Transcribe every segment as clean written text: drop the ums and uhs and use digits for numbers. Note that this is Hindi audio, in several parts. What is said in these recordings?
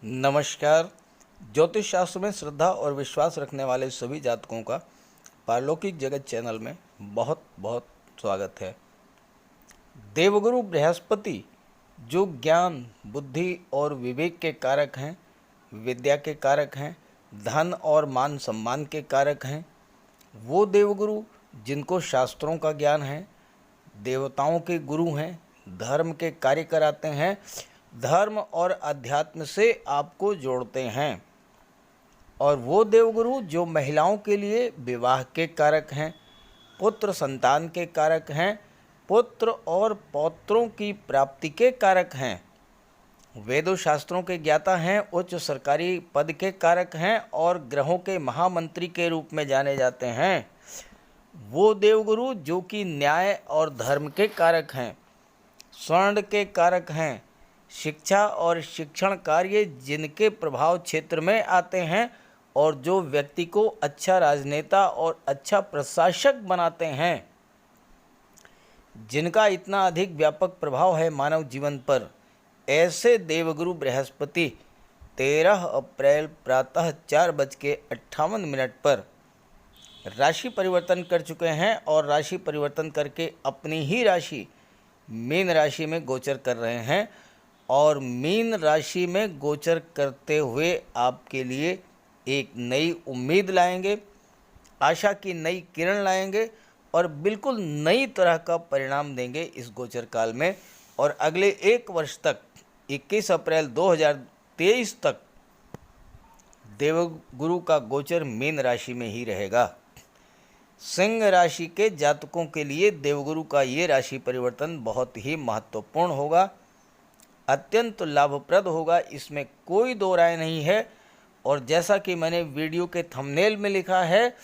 नमस्कार। ज्योतिष शास्त्र में श्रद्धा और विश्वास रखने वाले सभी जातकों का पारलौकिक जगत चैनल में बहुत बहुत स्वागत है। देवगुरु बृहस्पति जो ज्ञान, बुद्धि और विवेक के कारक हैं, विद्या के कारक हैं, धन और मान सम्मान के कारक हैं, वो देवगुरु जिनको शास्त्रों का ज्ञान है, देवताओं के गुरु हैं, धर्म के कार्य कराते हैं, धर्म और अध्यात्म से आपको जोड़ते हैं। और वो देवगुरु जो महिलाओं के लिए विवाह के कारक हैं, पुत्र संतान के कारक हैं, पुत्र और पौत्रों की प्राप्ति के कारक हैं, वेदों शास्त्रों के ज्ञाता हैं, उच्च सरकारी पद के कारक हैं और ग्रहों के महामंत्री के रूप में जाने जाते हैं। वो देवगुरु जो कि न्याय और धर्म के कारक हैं, स्वर्ण के कारक हैं, शिक्षा और शिक्षण कार्य जिनके प्रभाव क्षेत्र में आते हैं और जो व्यक्ति को अच्छा राजनेता और अच्छा प्रशासक बनाते हैं, जिनका इतना अधिक व्यापक प्रभाव है मानव जीवन पर, ऐसे देवगुरु बृहस्पति 13 अप्रैल प्रातः 4:58 पर राशि परिवर्तन कर चुके हैं और राशि परिवर्तन करके अपनी ही राशि मीन राशि में गोचर कर रहे हैं। और मीन राशि में गोचर करते हुए आपके लिए एक नई उम्मीद लाएंगे, आशा की नई किरण लाएंगे और बिल्कुल नई तरह का परिणाम देंगे इस गोचर काल में। और अगले 1 वर्ष तक 21 अप्रैल 2023 तक देवगुरु का गोचर मीन राशि में ही रहेगा। सिंह राशि के जातकों के लिए देवगुरु का ये राशि परिवर्तन बहुत ही महत्वपूर्ण होगा, अत्यंत लाभप्रद होगा, इसमें कोई दो राय नहीं है। और जैसा कि मैंने वीडियो के थंबनेल में लिखा है,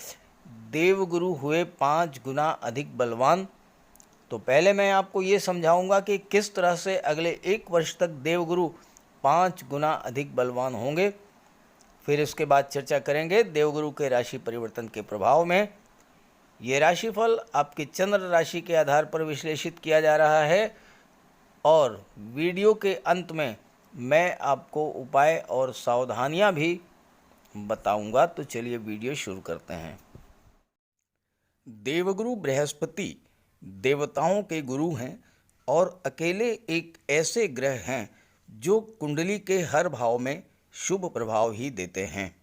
देवगुरु हुए 5 गुना अधिक बलवान। तो पहले मैं आपको ये समझाऊंगा कि किस तरह से अगले 1 वर्ष तक देवगुरु 5 गुना अधिक बलवान होंगे। फिर इसके बाद चर्चा करेंगे देवगुरु के राशि परिवर्तन के प्रभाव में। ये राशिफल आपकी चंद्र राशि के आधार पर विश्लेषित किया जा रहा है और वीडियो के अंत में मैं आपको उपाय और सावधानियां भी बताऊंगा। तो चलिए वीडियो शुरू करते हैं। देवगुरु बृहस्पति देवताओं के गुरु हैं और अकेले एक ऐसे ग्रह हैं जो कुंडली के हर भाव में शुभ प्रभाव ही देते हैं।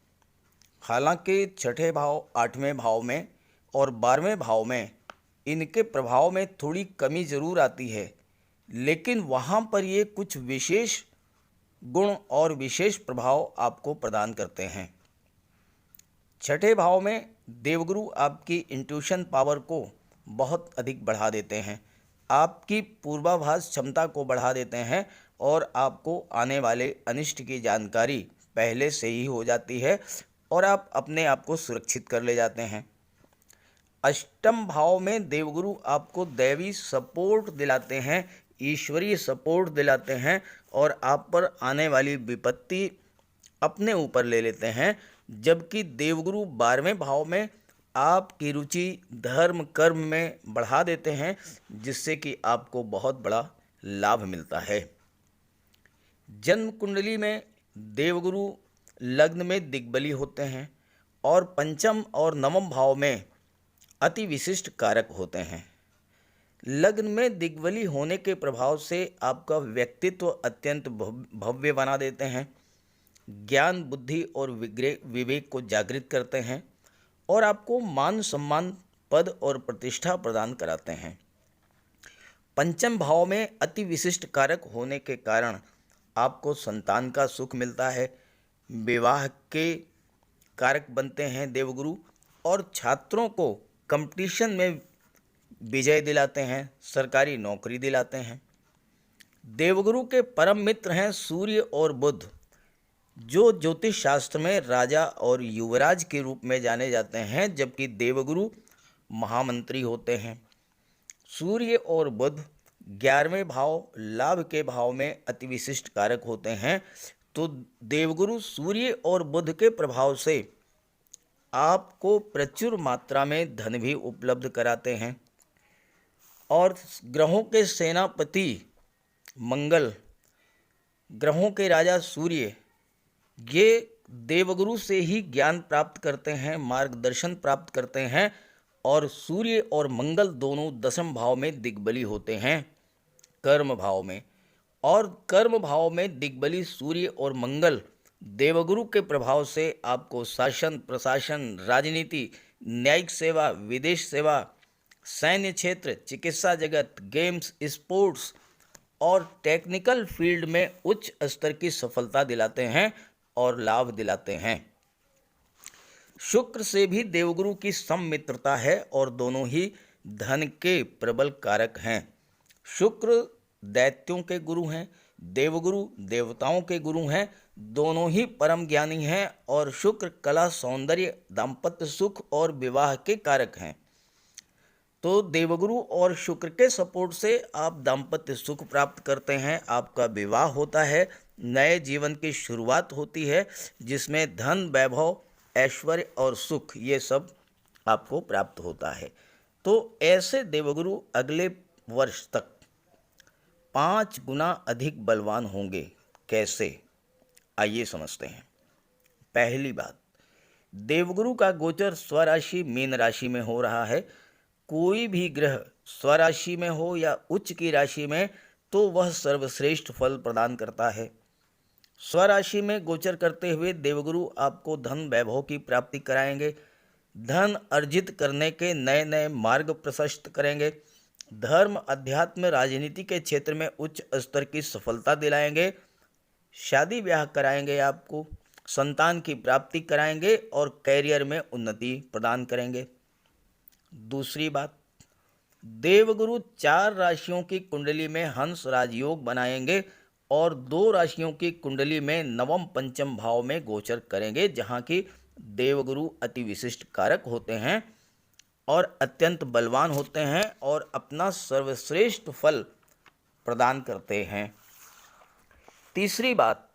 हालांकि छठे भाव, 8वें भाव में और 12वें भाव में इनके प्रभाव में थोड़ी कमी ज़रूर आती है, लेकिन वहाँ पर ये कुछ विशेष गुण और विशेष प्रभाव आपको प्रदान करते हैं। छठे भाव में देवगुरु आपकी इंट्यूशन पावर को बहुत अधिक बढ़ा देते हैं, आपकी पूर्वाभास क्षमता को बढ़ा देते हैं और आपको आने वाले अनिष्ट की जानकारी पहले से ही हो जाती है और आप अपने आप को सुरक्षित कर ले जाते हैं। अष्टम भाव में देवगुरु आपको दैवी सपोर्ट दिलाते हैं, ईश्वरीय सपोर्ट दिलाते हैं और आप पर आने वाली विपत्ति अपने ऊपर ले लेते हैं। जबकि देवगुरु 12वें भाव में आपकी रुचि धर्म कर्म में बढ़ा देते हैं, जिससे कि आपको बहुत बड़ा लाभ मिलता है। जन्म कुंडली में देवगुरु लग्न में दिग्बली होते हैं और पंचम और नवम भाव में अति विशिष्ट कारक होते हैं। लग्न में दिग्बली होने के प्रभाव से आपका व्यक्तित्व अत्यंत भव्य बना देते हैं, ज्ञान, बुद्धि और विवेक को जागृत करते हैं और आपको मान सम्मान, पद और प्रतिष्ठा प्रदान कराते हैं। पंचम भाव में अति विशिष्ट कारक होने के कारण आपको संतान का सुख मिलता है, विवाह के कारक बनते हैं देवगुरु और छात्रों को कंपटीशन में विजय दिलाते हैं, सरकारी नौकरी दिलाते हैं। देवगुरु के परम मित्र हैं सूर्य और बुध, जो ज्योतिष शास्त्र में राजा और युवराज के रूप में जाने जाते हैं, जबकि देवगुरु महामंत्री होते हैं। सूर्य और बुध 11वें भाव लाभ के भाव में अति विशिष्ट कारक होते हैं। तो देवगुरु सूर्य और बुध के प्रभाव से आपको प्रचुर मात्रा में धन भी उपलब्ध कराते हैं और ग्रहों के सेनापति मंगल, ग्रहों के राजा सूर्य ये देवगुरु से ही ज्ञान प्राप्त करते हैं, मार्गदर्शन प्राप्त करते हैं। और सूर्य और मंगल दोनों दशम भाव में दिग्बली होते हैं, कर्म भाव में। और कर्म भाव में दिग्बली सूर्य और मंगल देवगुरु के प्रभाव से आपको शासन, प्रशासन, राजनीति, न्यायिक सेवा, विदेश सेवा, सैन्य क्षेत्र, चिकित्सा जगत, गेम्स, स्पोर्ट्स और टेक्निकल फील्ड में उच्च स्तर की सफलता दिलाते हैं और लाभ दिलाते हैं। शुक्र से भी देवगुरु की सम्मित्रता है और दोनों ही धन के प्रबल कारक हैं। शुक्र दैत्यों के गुरु हैं, देवगुरु देवताओं के गुरु हैं, दोनों ही परम ज्ञानी हैं। और शुक्र कला, सौंदर्य, दाम्पत्य सुख और विवाह के कारक हैं। तो देवगुरु और शुक्र के सपोर्ट से आप दाम्पत्य सुख प्राप्त करते हैं, आपका विवाह होता है, नए जीवन की शुरुआत होती है, जिसमें धन, वैभव, ऐश्वर्य और सुख ये सब आपको प्राप्त होता है। तो ऐसे देवगुरु अगले वर्ष तक 5 गुना अधिक बलवान होंगे। कैसे, आइए समझते हैं। पहली बात, देवगुरु का गोचर स्वराशि मीन राशि में हो रहा है। कोई भी ग्रह स्वराशि में हो या उच्च की राशि में तो वह सर्वश्रेष्ठ फल प्रदान करता है। स्वराशि में गोचर करते हुए देवगुरु आपको धन, वैभव की प्राप्ति कराएंगे, धन अर्जित करने के नए नए मार्ग प्रशस्त करेंगे, धर्म, अध्यात्म, राजनीति के क्षेत्र में उच्च स्तर की सफलता दिलाएंगे, शादी ब्याह कराएंगे, आपको संतान की प्राप्ति कराएंगे और कैरियर में उन्नति प्रदान करेंगे। दूसरी बात, देवगुरु 4 राशियों की कुंडली में हंस राजयोग बनाएंगे और 2 राशियों की कुंडली में नवम पंचम भाव में गोचर करेंगे, जहां की देवगुरु अति विशिष्ट कारक होते हैं और अत्यंत बलवान होते हैं और अपना सर्वश्रेष्ठ फल प्रदान करते हैं। तीसरी बात,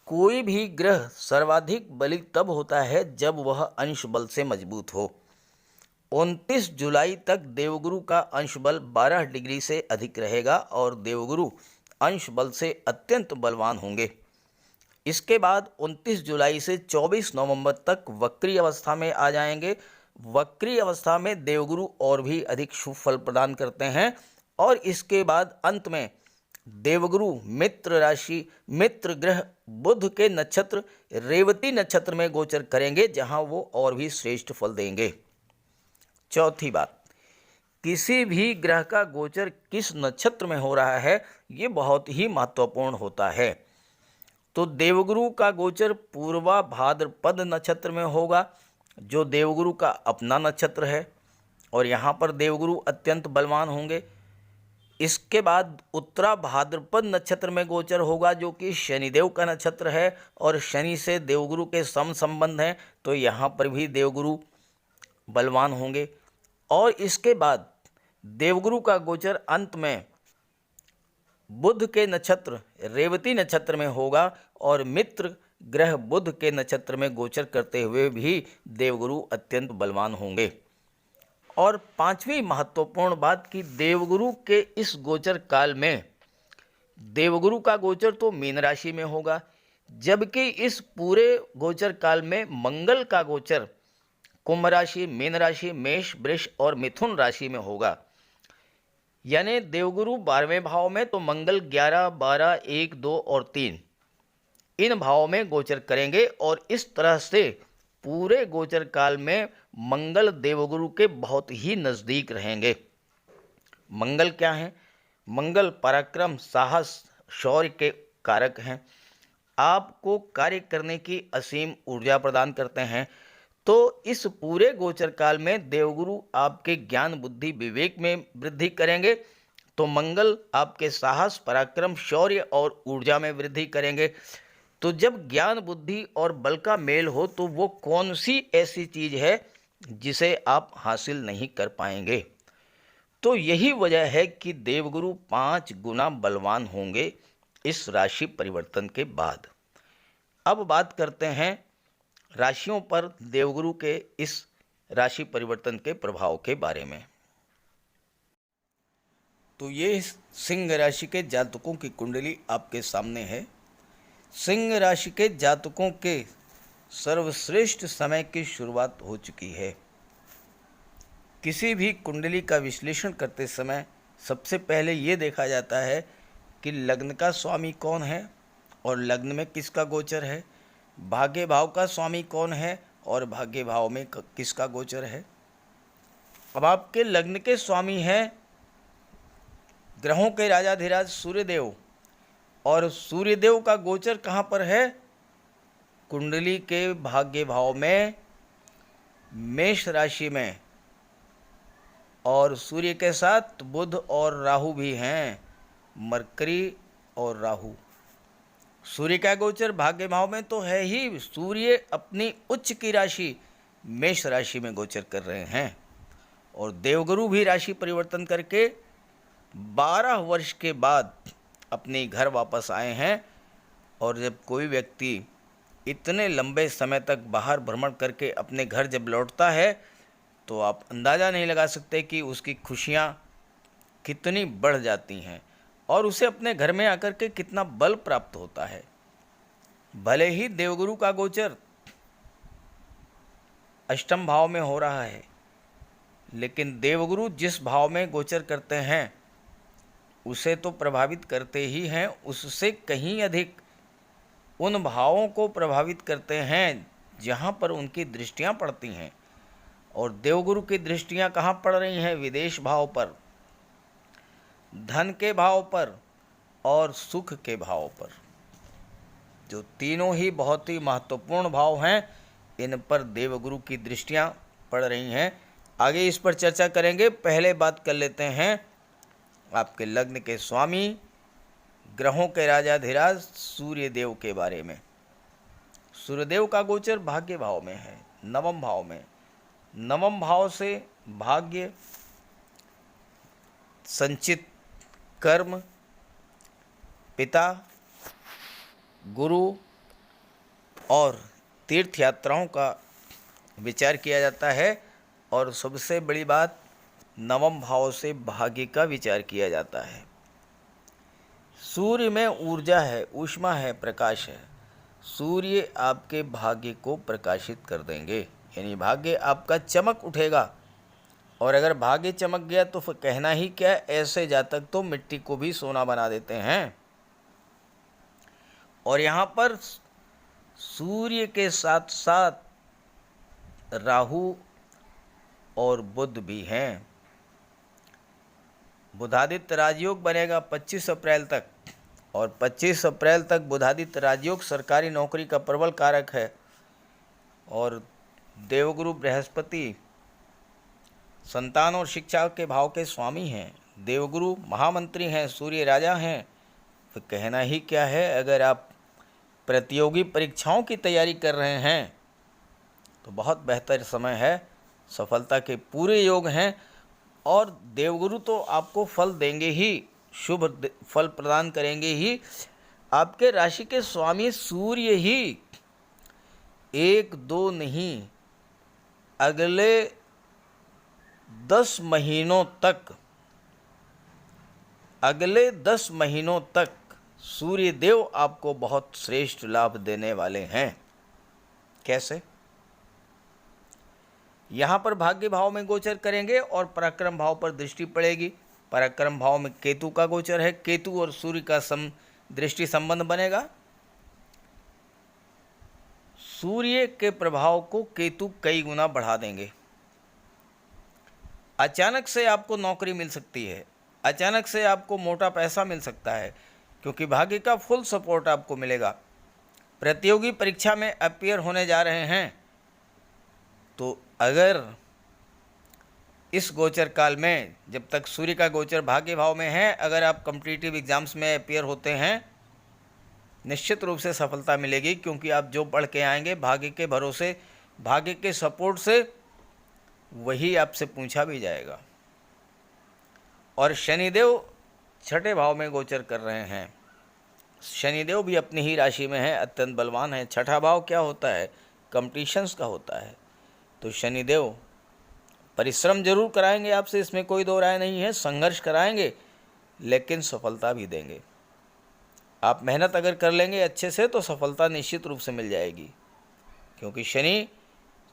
कोई भी ग्रह सर्वाधिक बली तब होता है जब वह अंश बल से मजबूत हो। 29 जुलाई तक देवगुरु का अंश बल 12 डिग्री से अधिक रहेगा और देवगुरु अंश बल से अत्यंत बलवान होंगे। इसके बाद 29 जुलाई से 24 नवंबर तक वक्री अवस्था में आ जाएंगे। वक्री अवस्था में देवगुरु और भी अधिक शुभ फल प्रदान करते हैं और इसके बाद अंत में देवगुरु मित्र राशि, मित्र ग्रह बुध के नक्षत्र रेवती नक्षत्र में गोचर करेंगे, जहां वो और भी श्रेष्ठ फल देंगे। चौथी बात, किसी भी ग्रह का गोचर किस नक्षत्र में हो रहा है ये बहुत ही महत्वपूर्ण होता है। तो देवगुरु का गोचर पूर्वा भाद्रपद नक्षत्र में होगा, जो देवगुरु का अपना नक्षत्र है और यहाँ पर देवगुरु अत्यंत बलवान होंगे। इसके बाद उत्तरा भाद्रपद नक्षत्र में गोचर होगा, जो कि शनिदेव का नक्षत्र है और शनि से देवगुरु के सम संबंध हैं, तो यहाँ पर भी देवगुरु बलवान होंगे। और इसके बाद देवगुरु का गोचर अंत में बुध के नक्षत्र रेवती नक्षत्र में होगा और मित्र ग्रह बुध के नक्षत्र में गोचर करते हुए भी देवगुरु अत्यंत बलवान होंगे। और पांचवी महत्वपूर्ण बात कि देवगुरु के इस गोचर काल में देवगुरु का गोचर तो मीन राशि में होगा, जबकि इस पूरे गोचर काल में मंगल का गोचर कुंभ राशि, मीन राशि, मेष, वृष और मिथुन राशि में होगा। यानी देवगुरु 12वें भाव में तो मंगल 11, 12, 1, 2 और 3 इन भावों में गोचर करेंगे और इस तरह से पूरे गोचर काल में मंगल देवगुरु के बहुत ही नज़दीक रहेंगे। मंगल क्या है? मंगल पराक्रम, साहस, शौर्य के कारक हैं। आपको कार्य करने की असीम ऊर्जा प्रदान करते हैं। तो इस पूरे गोचर काल में देवगुरु आपके ज्ञान, बुद्धि, विवेक में वृद्धि करेंगे। तो मंगल आपके साहस, पराक्रम, शौर्य और ऊर्जा में वृद्धि करेंगे। तो जब ज्ञान, बुद्धि और बल का मेल हो तो वो कौन सी ऐसी चीज़ है जिसे आप हासिल नहीं कर पाएंगे? तो यही वजह है कि देवगुरु 5 गुना बलवान होंगे इस राशि परिवर्तन के बाद। अब बात करते हैं राशियों पर देवगुरु के इस राशि परिवर्तन के प्रभाव के बारे में। तो ये सिंह राशि के जातकों की कुंडली आपके सामने है। सिंह राशि के जातकों के सर्वश्रेष्ठ समय की शुरुआत हो चुकी है। किसी भी कुंडली का विश्लेषण करते समय सबसे पहले ये देखा जाता है कि लग्न का स्वामी कौन है और लग्न में किसका गोचर है, भाग्य भाव का स्वामी कौन है और भाग्य भाव में किसका गोचर है। अब आपके लग्न के स्वामी हैं ग्रहों के राजाधिराज सूर्यदेव, और सूर्यदेव का गोचर कहाँ पर है? कुंडली के भाग्य भाव में मेष राशि में, और सूर्य के साथ बुध और राहु भी हैं, मरकरी और राहु। सूर्य का गोचर भाग्य भाव में तो है ही, सूर्य अपनी उच्च की राशि मेष राशि में गोचर कर रहे हैं, और देवगुरु भी राशि परिवर्तन करके 12 वर्ष के बाद अपने घर वापस आए हैं। और जब कोई व्यक्ति इतने लंबे समय तक बाहर भ्रमण करके अपने घर जब लौटता है तो आप अंदाज़ा नहीं लगा सकते कि उसकी खुशियाँ कितनी बढ़ जाती हैं और उसे अपने घर में आकर के कितना बल प्राप्त होता है। भले ही देवगुरु का गोचर अष्टम भाव में हो रहा है, लेकिन देवगुरु जिस भाव में गोचर करते हैं उसे तो प्रभावित करते ही हैं, उससे कहीं अधिक उन भावों को प्रभावित करते हैं जहाँ पर उनकी दृष्टियाँ पड़ती हैं। और देवगुरु की दृष्टियाँ कहाँ पड़ रही हैं? विदेश भाव पर, धन के भाव पर और सुख के भाव पर, जो तीनों ही बहुत ही महत्वपूर्ण भाव हैं, इन पर देवगुरु की दृष्टियाँ पड़ रही हैं। आगे इस पर चर्चा करेंगे। पहले बात कर लेते हैं आपके लग्न के स्वामी ग्रहों के राजाधिराज सूर्यदेव के बारे में। सूर्यदेव का गोचर भाग्य भाव में है, नवम भाव में। नवम भाव से भाग्य, संचित कर्म, पिता, गुरु और तीर्थ यात्राओं का विचार किया जाता है, और सबसे बड़ी बात नवम भाव से भाग्य का विचार किया जाता है। सूर्य में ऊर्जा है, ऊष्मा है, प्रकाश है। सूर्य आपके भाग्य को प्रकाशित कर देंगे, यानी भाग्य आपका चमक उठेगा। और अगर भाग्य चमक गया तो फिर कहना ही क्या, ऐसे जातक तो मिट्टी को भी सोना बना देते हैं। और यहाँ पर सूर्य के साथ साथ राहु और बुध भी हैं। बुधादित्य राजयोग बनेगा 25 अप्रैल तक, और 25 अप्रैल तक बुधादित्य राजयोग सरकारी नौकरी का प्रबल कारक है। और देवगुरु बृहस्पति संतान और शिक्षा के भाव के स्वामी हैं। देवगुरु महामंत्री हैं, सूर्य राजा हैं। तो कहना ही क्या है, अगर आप प्रतियोगी परीक्षाओं की तैयारी कर रहे हैं तो बहुत बेहतर समय है, सफलता के पूरे योग हैं। और देवगुरु तो आपको फल देंगे ही, शुभ फल प्रदान करेंगे ही। आपके राशि के स्वामी सूर्य ही 1-2 नहीं, अगले 10 महीनों तक सूर्य देव आपको बहुत श्रेष्ठ लाभ देने वाले हैं। कैसे? यहाँ पर भाग्य भाव में गोचर करेंगे और पराक्रम भाव पर दृष्टि पड़ेगी। पराक्रम भाव में केतु का गोचर है, केतु और सूर्य का दृष्टि संबंध बनेगा। सूर्य के प्रभाव को केतु कई गुना बढ़ा देंगे। अचानक से आपको नौकरी मिल सकती है, अचानक से आपको मोटा पैसा मिल सकता है, क्योंकि भाग्य का फुल सपोर्ट आपको मिलेगा। प्रतियोगी परीक्षा में अपीयर होने जा रहे हैं तो अगर इस गोचर काल में, जब तक सूर्य का गोचर भाग्य भाव में है, अगर आप कॉम्पिटिटिव एग्जाम्स में अपीयर होते हैं, निश्चित रूप से सफलता मिलेगी, क्योंकि आप जो पढ़ के आएंगे भाग्य के भरोसे, भाग्य के सपोर्ट से, वही आपसे पूछा भी जाएगा। और शनिदेव 6ठे भाव में गोचर कर रहे हैं। शनिदेव भी अपनी ही राशि में है, अत्यंत बलवान है। 6ठा भाव क्या होता है? कंपटीशंस का होता है। तो शनिदेव परिश्रम जरूर कराएंगे आपसे, इसमें कोई दो राय नहीं है, संघर्ष कराएंगे, लेकिन सफलता भी देंगे। आप मेहनत अगर कर लेंगे अच्छे से तो सफलता निश्चित रूप से मिल जाएगी, क्योंकि शनि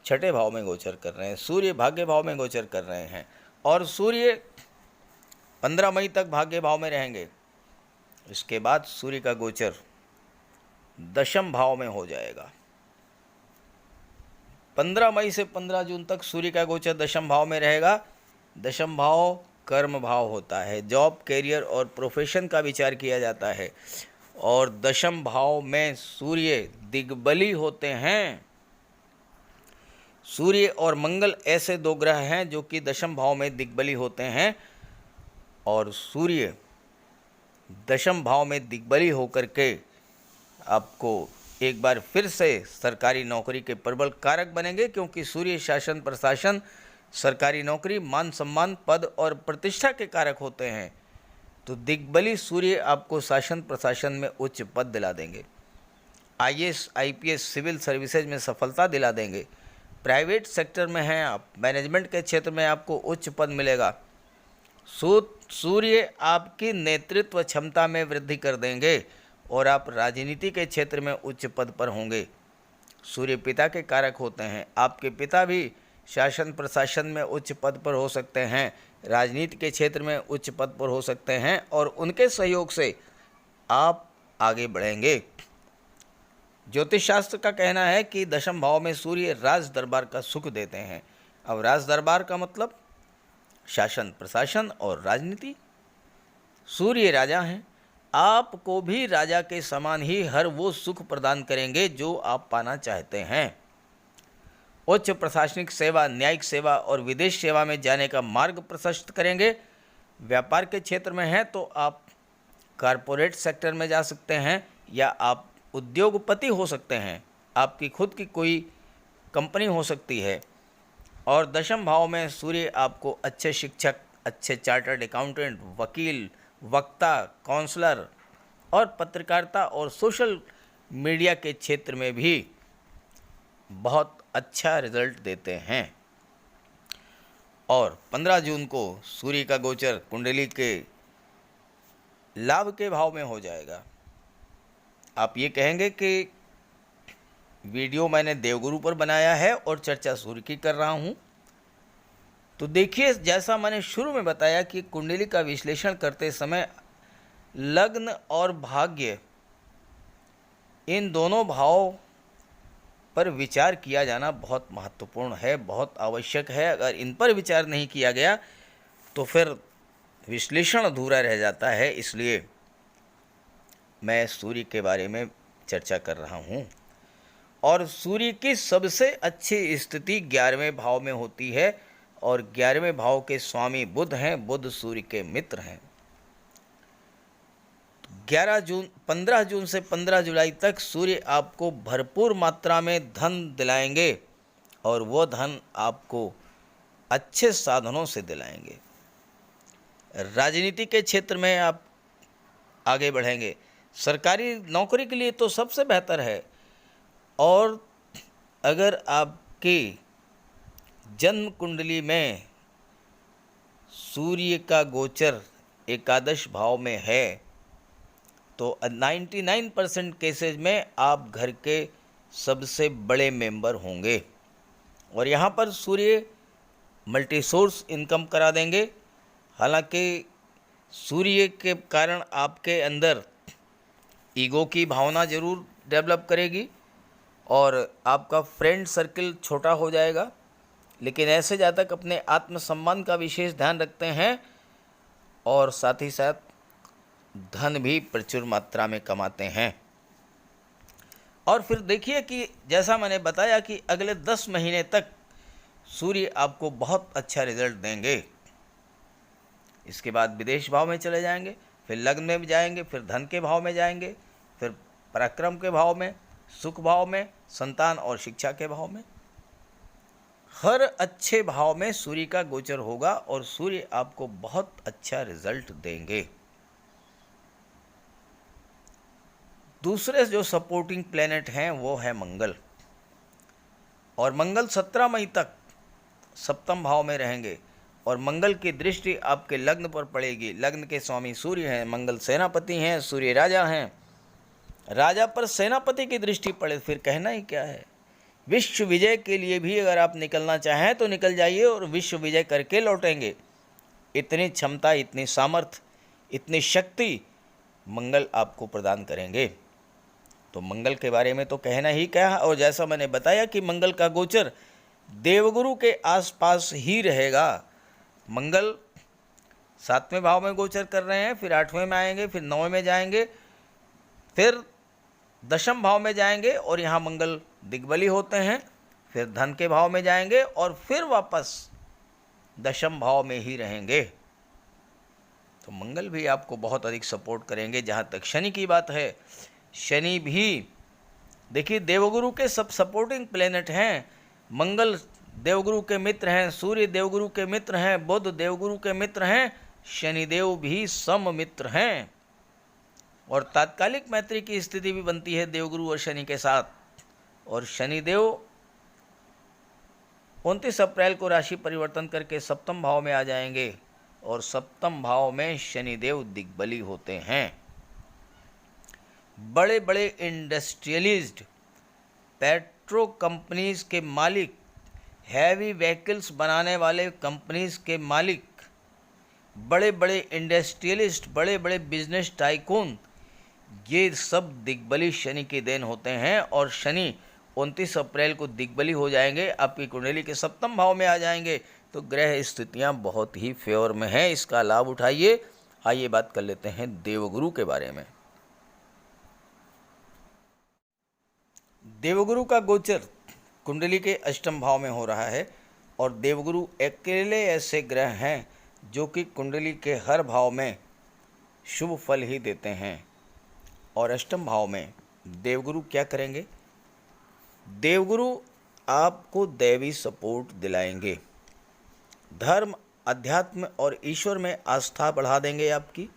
छठे भाव में गोचर कर रहे हैं, सूर्य भाग्य भाव में गोचर कर रहे हैं, और सूर्य 15 मई तक भाग्य भाव में रहेंगे। इसके बाद सूर्य का गोचर दशम भाव में हो जाएगा। 15 मई से 15 जून तक सूर्य का गोचर दशम भाव में रहेगा। दशम भाव कर्म भाव होता है, जॉब, कैरियर और प्रोफेशन का विचार किया जाता है, और दशम भाव में सूर्य दिग्बली होते हैं। सूर्य और मंगल ऐसे दो ग्रह हैं जो कि दशम भाव में दिग्बली होते हैं, और सूर्य दशम भाव में दिग्बली होकर के आपको एक बार फिर से सरकारी नौकरी के प्रबल कारक बनेंगे, क्योंकि सूर्य शासन प्रशासन, सरकारी नौकरी, मान सम्मान, पद और प्रतिष्ठा के कारक होते हैं। तो दिग्बली सूर्य आपको शासन प्रशासन में उच्च पद दिला देंगे, आईएएस, आईपीएस, सिविल सर्विसेज में सफलता दिला देंगे। प्राइवेट सेक्टर में हैं आप, मैनेजमेंट के क्षेत्र में आपको उच्च पद मिलेगा। सूर्य आपकी नेतृत्व क्षमता में वृद्धि कर देंगे और आप राजनीति के क्षेत्र में उच्च पद पर होंगे। सूर्य पिता के कारक होते हैं, आपके पिता भी शासन प्रशासन में उच्च पद पर हो सकते हैं, राजनीति के क्षेत्र में उच्च पद पर हो सकते हैं, और उनके सहयोग से आप आगे बढ़ेंगे। ज्योतिष शास्त्र का कहना है कि दशम भाव में सूर्य राज दरबार का सुख देते हैं। अब राज दरबार का मतलब शासन प्रशासन और राजनीति। सूर्य राजा हैं, आपको भी राजा के समान ही हर वो सुख प्रदान करेंगे जो आप पाना चाहते हैं। उच्च प्रशासनिक सेवा, न्यायिक सेवा और विदेश सेवा में जाने का मार्ग प्रशस्त करेंगे। व्यापार के क्षेत्र में हैं तो आप कॉरपोरेट सेक्टर में जा सकते हैं, या आप उद्योगपति हो सकते हैं, आपकी खुद की कोई कंपनी हो सकती है। और दशम भाव में सूर्य आपको अच्छे शिक्षक, अच्छे चार्टर्ड अकाउंटेंट, वकील, वक्ता, काउंसलर और पत्रकारिता और सोशल मीडिया के क्षेत्र में भी बहुत अच्छा रिजल्ट देते हैं। और 15 जून को सूर्य का गोचर कुंडली के लाभ के भाव में हो जाएगा। आप ये कहेंगे कि वीडियो मैंने देवगुरु पर बनाया है और चर्चा सूर्य की कर रहा हूँ। तो देखिए, जैसा मैंने शुरू में बताया कि कुंडली का विश्लेषण करते समय लग्न और भाग्य, इन दोनों भाव पर विचार किया जाना बहुत महत्वपूर्ण है, बहुत आवश्यक है। अगर इन पर विचार नहीं किया गया तो फिर विश्लेषण अधूरा रह जाता है। इसलिए मैं सूर्य के बारे में चर्चा कर रहा हूँ। और सूर्य की सबसे अच्छी स्थिति 11वें भाव में होती है, और 11वें भाव के स्वामी बुध हैं, बुध सूर्य के मित्र हैं। 15 जून से 15 जुलाई तक सूर्य आपको भरपूर मात्रा में धन दिलाएंगे, और वो धन आपको अच्छे साधनों से दिलाएंगे। राजनीति के क्षेत्र में आप आगे बढ़ेंगे। सरकारी नौकरी के लिए तो सबसे बेहतर है। और अगर आपकी जन्म कुंडली में सूर्य का गोचर एकादश भाव में है तो 99% केसेज में आप घर के सबसे बड़े मेंबर होंगे। और यहाँ पर सूर्य मल्टी सोर्स इनकम करा देंगे। हालांकि सूर्य के कारण आपके अंदर ईगो की भावना ज़रूर डेवलप करेगी और आपका फ्रेंड सर्किल छोटा हो जाएगा, लेकिन ऐसे जातक अपने आत्मसम्मान का विशेष ध्यान रखते हैं और साथ ही साथ धन भी प्रचुर मात्रा में कमाते हैं। और फिर देखिए कि जैसा मैंने बताया कि अगले 10 महीने तक सूर्य आपको बहुत अच्छा रिजल्ट देंगे। इसके बाद विदेश भाव में चले जाएंगे, फिर लग्न में भी जाएंगे, फिर धन के भाव में जाएंगे, फिर पराक्रम के भाव में, सुख भाव में, संतान और शिक्षा के भाव में। हर अच्छे भाव में सूर्य का गोचर होगा और सूर्य आपको बहुत अच्छा रिजल्ट देंगे। दूसरे जो सपोर्टिंग प्लैनेट हैं वो है मंगल, और मंगल 17 मई तक सप्तम भाव में रहेंगे और मंगल की दृष्टि आपके लग्न पर पड़ेगी। लग्न के स्वामी सूर्य हैं, मंगल सेनापति हैं, सूर्य राजा हैं, राजा पर सेनापति की दृष्टि पड़े फिर कहना ही क्या है। विश्व विजय के लिए भी अगर आप निकलना चाहें तो निकल जाइए और विश्व विजय करके लौटेंगे। इतनी क्षमता, इतनी सामर्थ्य, इतनी शक्ति मंगल आपको प्रदान करेंगे। तो मंगल के बारे में तो कहना ही क्या है। और जैसा मैंने बताया कि मंगल का गोचर देवगुरु के आसपास ही रहेगा। मंगल 7वें भाव में गोचर कर रहे हैं, फिर 8वें में आएंगे, फिर 9वें में जाएंगे, फिर 10वें भाव में जाएंगे और यहाँ मंगल दिग्बली होते हैं, फिर धन के भाव में जाएंगे और फिर वापस 10वें भाव में ही रहेंगे। तो मंगल भी आपको बहुत अधिक सपोर्ट करेंगे। जहाँ तक शनि की बात है, शनि भी देखिए देवगुरु के सब सपोर्टिंग प्लेनेट हैं। मंगल देवगुरु के मित्र हैं, सूर्य देवगुरु के मित्र हैं, बुध देवगुरु के मित्र हैं, शनिदेव भी सम मित्र हैं और तात्कालिक मैत्री की स्थिति भी बनती है देवगुरु और शनि के साथ। और शनिदेव 29 अप्रैल को राशि परिवर्तन करके 7वें भाव में आ जाएंगे और 7वें भाव में शनिदेव दिग्बली होते हैं। बड़े बड़े इंडस्ट्रियलिस्ट, पेट्रो कंपनीज के मालिक, हैवी व्हीकल्स बनाने वाले कंपनीज के मालिक, बड़े बड़े इंडस्ट्रियलिस्ट, बड़े बड़े बिजनेस टाइकून, ये सब दिग्बली शनि के देन होते हैं। और शनि 29 अप्रैल को दिग्बली हो जाएंगे, आपकी कुंडली के 7वें भाव में आ जाएंगे। तो ग्रह स्थितियां बहुत ही फेवर में हैं, इसका लाभ उठाइए। आइए बात कर लेते हैं देवगुरु के बारे में। देवगुरु का गोचर कुंडली के 8वें भाव में हो रहा है और देवगुरु अकेले ऐसे ग्रह हैं जो कि कुंडली के हर भाव में शुभ फल ही देते हैं। और 8वें भाव में देवगुरु क्या करेंगे? देवगुरु आपको दैवी सपोर्ट दिलाएंगे, धर्म, अध्यात्म और ईश्वर में आस्था बढ़ा देंगे आपकी।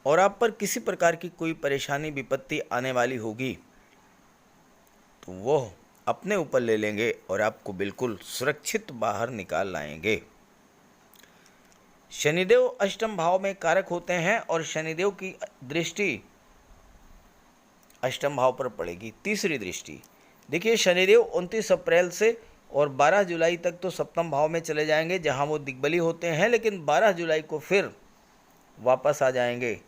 और आप पर किसी प्रकार की कोई परेशानी, विपत्ति आने वाली होगी तो वो अपने ऊपर ले लेंगे और आपको बिल्कुल सुरक्षित बाहर निकाल लाएंगे। शनिदेव 8वें भाव में कारक होते हैं और शनिदेव की दृष्टि 8वें भाव पर पड़ेगी, तीसरी दृष्टि। देखिए शनिदेव 29 अप्रैल से और 12 जुलाई तक तो 7वें भाव में चले जाएंगे जहां वो दिग्बली होते हैं, लेकिन 12 जुलाई को फिर वापस आ जाएंगे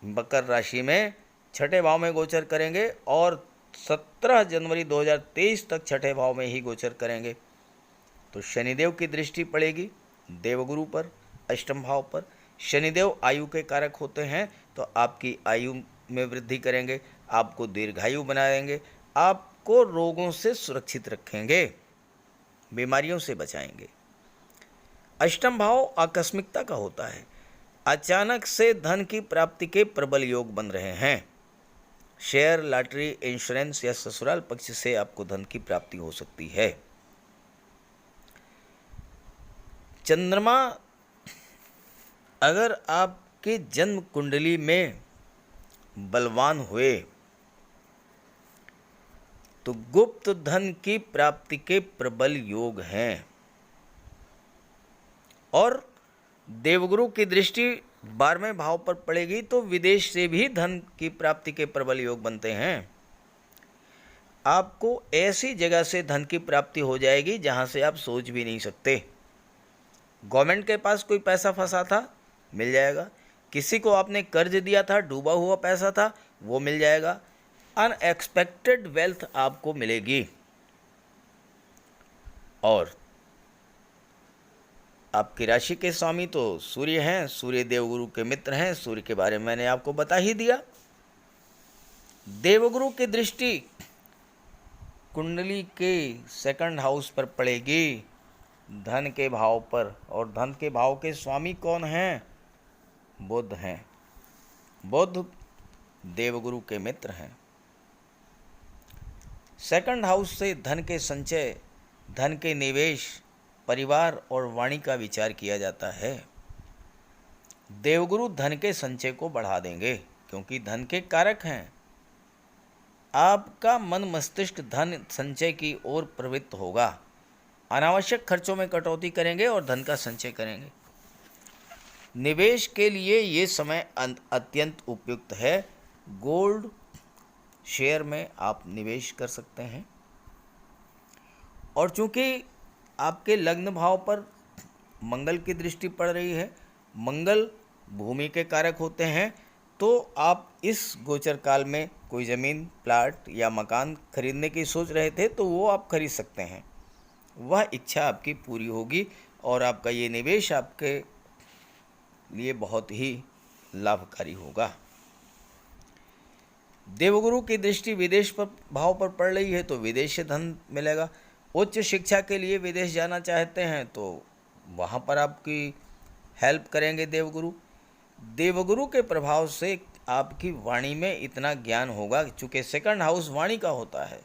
मकर राशि में, 6ठे भाव में गोचर करेंगे और 17 जनवरी 2023 तक 6ठे भाव में ही गोचर करेंगे। तो शनिदेव की दृष्टि पड़ेगी देवगुरु पर 8वें भाव पर। शनिदेव आयु के कारक होते हैं, तो आपकी आयु में वृद्धि करेंगे, आपको दीर्घायु बनाएंगे, आपको रोगों से सुरक्षित रखेंगे, बीमारियों से बचाएंगे। 8वां भाव आकस्मिकता का होता है। अचानक से धन की प्राप्ति के प्रबल योग बन रहे हैं। शेयर, लॉटरी, इंश्योरेंस या ससुराल पक्ष से आपको धन की प्राप्ति हो सकती है। चंद्रमा अगर आपके जन्म कुंडली में बलवान हुए तो गुप्त धन की प्राप्ति के प्रबल योग हैं। और देवगुरु की दृष्टि 12वें भाव पर पड़ेगी तो विदेश से भी धन की प्राप्ति के प्रबल योग बनते हैं। आपको ऐसी जगह से धन की प्राप्ति हो जाएगी जहां से आप सोच भी नहीं सकते। गवर्नमेंट के पास कोई पैसा फंसा था, मिल जाएगा। किसी को आपने कर्ज दिया था, डूबा हुआ पैसा था, वो मिल जाएगा। अनएक्सपेक्टेड वेल्थ आपको मिलेगी। और आपकी राशि के स्वामी तो सूर्य हैं, सूर्य देवगुरु के मित्र हैं। सूर्य के बारे में मैंने आपको बता ही दिया। देवगुरु की दृष्टि कुंडली के 2nd हाउस पर पड़ेगी, धन के भाव पर। और धन के भाव के स्वामी कौन हैं? बुध हैं। बुध देवगुरु के मित्र हैं। 2nd हाउस से धन के संचय, धन के निवेश, परिवार और वाणी का विचार किया जाता है। देवगुरु धन के संचय को बढ़ा देंगे क्योंकि धन के कारक हैं। आपका मन मस्तिष्क धन संचय की ओर प्रवृत्त होगा। अनावश्यक खर्चों में कटौती करेंगे और धन का संचय करेंगे। निवेश के लिए ये समय अत्यंत उपयुक्त है। गोल्ड, शेयर में आप निवेश कर सकते हैं। और चूंकि आपके लग्न भाव पर मंगल की दृष्टि पड़ रही है, मंगल भूमि के कारक होते हैं, तो आप इस गोचर काल में कोई ज़मीन, प्लाट या मकान खरीदने की सोच रहे थे तो वो आप खरीद सकते हैं। वह इच्छा आपकी पूरी होगी और आपका ये निवेश आपके लिए बहुत ही लाभकारी होगा। देवगुरु की दृष्टि विदेश पर भाव पर पड़ रही है तो विदेश से धन मिलेगा। उच्च शिक्षा के लिए विदेश जाना चाहते हैं तो वहाँ पर आपकी हेल्प करेंगे देवगुरु। देवगुरु के प्रभाव से आपकी वाणी में इतना ज्ञान होगा, चूँकि सेकंड हाउस वाणी का होता है,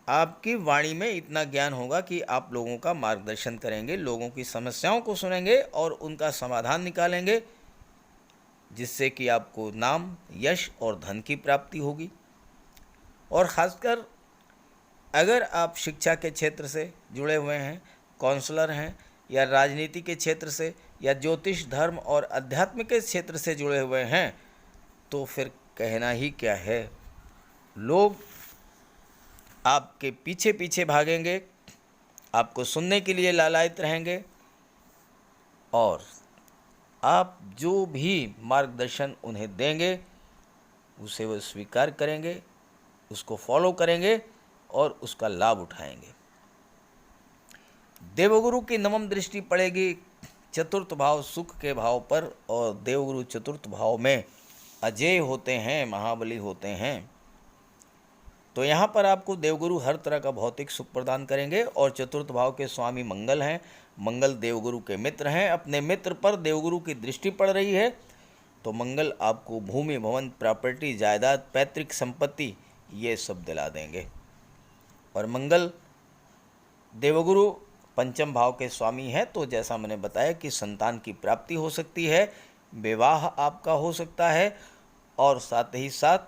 आपकी वाणी में इतना ज्ञान होगा कि आप लोगों का मार्गदर्शन करेंगे, लोगों की समस्याओं को सुनेंगे और उनका समाधान निकालेंगे, जिससे कि आपको नाम, यश और धन की प्राप्ति होगी। और ख़ासकर अगर आप शिक्षा के क्षेत्र से जुड़े हुए हैं, काउंसलर हैं, या राजनीति के क्षेत्र से, या ज्योतिष, धर्म और अध्यात्म के क्षेत्र से जुड़े हुए हैं, तो फिर कहना ही क्या है। लोग आपके पीछे पीछे भागेंगे, आपको सुनने के लिए लालायित रहेंगे और आप जो भी मार्गदर्शन उन्हें देंगे उसे वो स्वीकार करेंगे, उसको फॉलो करेंगे और उसका लाभ उठाएंगे। देवगुरु की नवम दृष्टि पड़ेगी चतुर्थ भाव सुख के भाव पर, और देवगुरु चतुर्थ भाव में अजेय होते हैं, महाबली होते हैं। तो यहाँ पर आपको देवगुरु हर तरह का भौतिक सुख प्रदान करेंगे। और चतुर्थ भाव के स्वामी मंगल हैं, मंगल देवगुरु के मित्र हैं। अपने मित्र पर देवगुरु की दृष्टि पड़ रही है तो मंगल आपको भूमि, भवन, प्रॉपर्टी, जायदाद, पैतृक संपत्ति ये सब दिला देंगे। और मंगल देवगुरु पंचम भाव के स्वामी है, तो जैसा मैंने बताया कि संतान की प्राप्ति हो सकती है, विवाह आपका हो सकता है और साथ ही साथ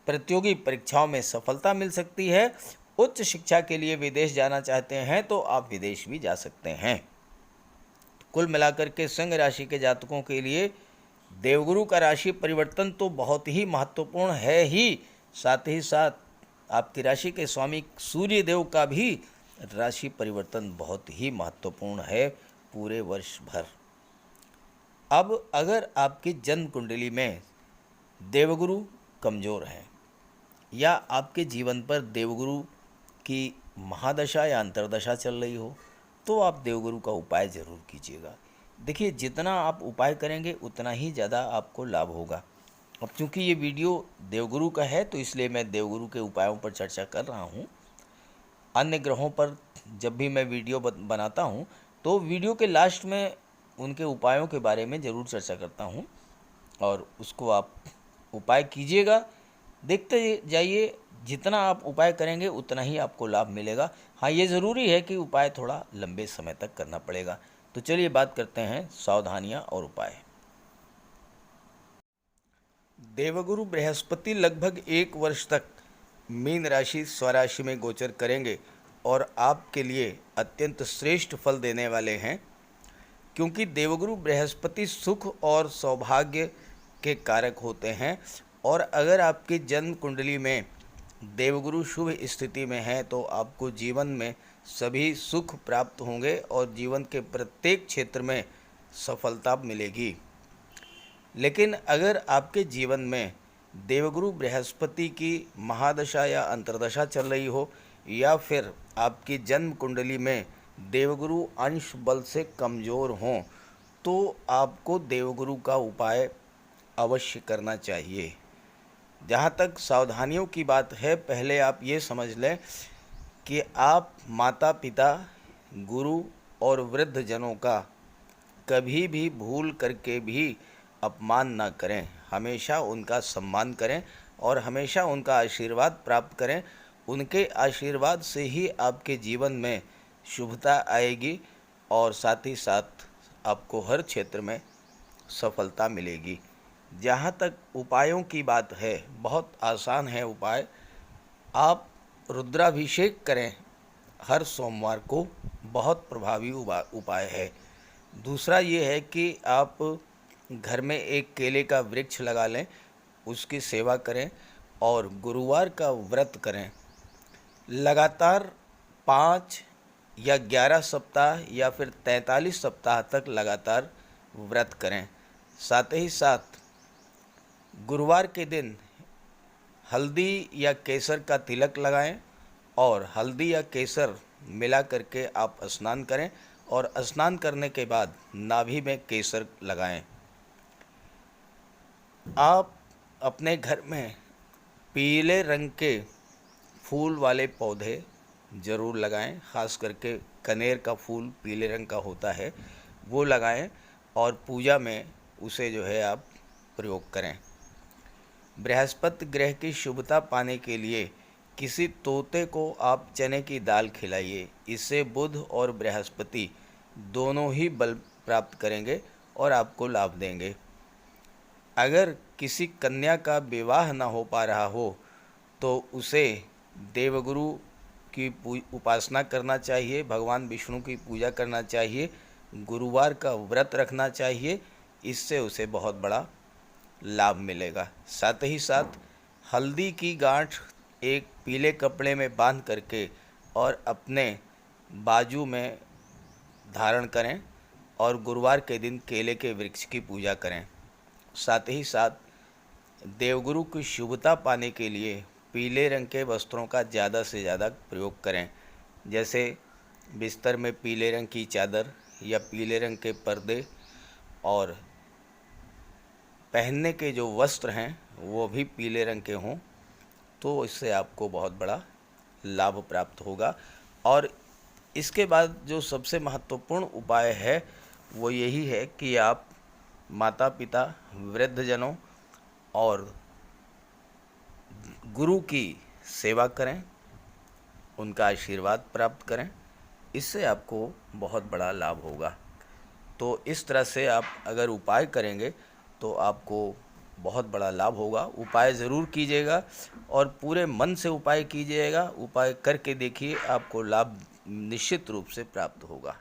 प्रतियोगी परीक्षाओं में सफलता मिल सकती है। उच्च शिक्षा के लिए विदेश जाना चाहते हैं तो आप विदेश भी जा सकते हैं। कुल मिलाकर के सिंह राशि के जातकों के लिए देवगुरु का राशि परिवर्तन तो बहुत ही महत्वपूर्ण है ही, साथ ही साथ आपकी राशि के स्वामी सूर्य देव का भी राशि परिवर्तन बहुत ही महत्वपूर्ण है पूरे वर्ष भर। अब अगर आपकी जन्म कुंडली में देवगुरु कमज़ोर हैं या आपके जीवन पर देवगुरु की महादशा या अंतर्दशा चल रही हो तो आप देवगुरु का उपाय ज़रूर कीजिएगा। देखिए, जितना आप उपाय करेंगे उतना ही ज़्यादा आपको लाभ होगा। अब चूँकि ये वीडियो देवगुरु का है तो इसलिए मैं देवगुरु के उपायों पर चर्चा कर रहा हूँ। अन्य ग्रहों पर जब भी मैं वीडियो बनाता हूँ तो वीडियो के लास्ट में उनके उपायों के बारे में ज़रूर चर्चा करता हूँ और उसको आप उपाय कीजिएगा, देखते जाइए। जितना आप उपाय करेंगे उतना ही आपको लाभ मिलेगा। हाँ, ये ज़रूरी है कि उपाय थोड़ा लंबे समय तक करना पड़ेगा। तो चलिए बात करते हैं सावधानियाँ और उपाय। देवगुरु बृहस्पति लगभग 1 वर्ष तक मीन राशि स्वराशि में गोचर करेंगे और आपके लिए अत्यंत श्रेष्ठ फल देने वाले हैं, क्योंकि देवगुरु बृहस्पति सुख और सौभाग्य के कारक होते हैं। और अगर आपकी जन्म कुंडली में देवगुरु शुभ स्थिति में है तो आपको जीवन में सभी सुख प्राप्त होंगे और जीवन के प्रत्येक क्षेत्र में सफलता मिलेगी। लेकिन अगर आपके जीवन में देवगुरु बृहस्पति की महादशा या अंतर्दशा चल रही हो या फिर आपकी जन्म कुंडली में देवगुरु अंश बल से कमज़ोर हों तो आपको देवगुरु का उपाय अवश्य करना चाहिए। जहाँ तक सावधानियों की बात है, पहले आप ये समझ लें कि आप माता पिता, गुरु और वृद्ध जनों का कभी भी भूल करके भी अपमान ना करें। हमेशा उनका सम्मान करें और हमेशा उनका आशीर्वाद प्राप्त करें। उनके आशीर्वाद से ही आपके जीवन में शुभता आएगी और साथ ही साथ आपको हर क्षेत्र में सफलता मिलेगी। जहाँ तक उपायों की बात है, बहुत आसान है उपाय। आप रुद्राभिषेक करें हर सोमवार को, बहुत प्रभावी उपाय है। दूसरा ये है कि आप घर में एक केले का वृक्ष लगा लें उसकी सेवा करें और गुरुवार का व्रत करें। लगातार 5 या 11 सप्ताह या फिर 43 सप्ताह तक लगातार व्रत करें। साथ ही साथ गुरुवार के दिन हल्दी या केसर का तिलक लगाएं और हल्दी या केसर मिला करके आप स्नान करें और स्नान करने के बाद नाभि में केसर लगाएं। आप अपने घर में पीले रंग के फूल वाले पौधे ज़रूर लगाएं, ख़ास करके कनेर का फूल पीले रंग का होता है, वो लगाएं और पूजा में उसे जो है आप प्रयोग करें। बृहस्पति ग्रह की शुभता पाने के लिए किसी तोते को आप चने की दाल खिलाइए। इससे बुध और बृहस्पति दोनों ही बल प्राप्त करेंगे और आपको लाभ देंगे। अगर किसी कन्या का विवाह ना हो पा रहा हो तो उसे देवगुरु की उपासना करना चाहिए, भगवान विष्णु की पूजा करना चाहिए, गुरुवार का व्रत रखना चाहिए। इससे उसे बहुत बड़ा लाभ मिलेगा। साथ ही साथ हल्दी की गांठ एक पीले कपड़े में बांध करके और अपने बाजू में धारण करें और गुरुवार के दिन केले के वृक्ष की पूजा करें। साथ ही साथ देवगुरु की शुभता पाने के लिए पीले रंग के वस्त्रों का ज़्यादा से ज़्यादा प्रयोग करें, जैसे बिस्तर में पीले रंग की चादर या पीले रंग के पर्दे, और पहनने के जो वस्त्र हैं वो भी पीले रंग के हों, तो इससे आपको बहुत बड़ा लाभ प्राप्त होगा। और इसके बाद जो सबसे महत्वपूर्ण उपाय है वो यही है कि आप माता पिता, वृद्धजनों और गुरु की सेवा करें, उनका आशीर्वाद प्राप्त करें। इससे आपको बहुत बड़ा लाभ होगा। तो इस तरह से आप अगर उपाय करेंगे तो आपको बहुत बड़ा लाभ होगा। उपाय ज़रूर कीजिएगा और पूरे मन से उपाय कीजिएगा। उपाय करके देखिए, आपको लाभ निश्चित रूप से प्राप्त होगा।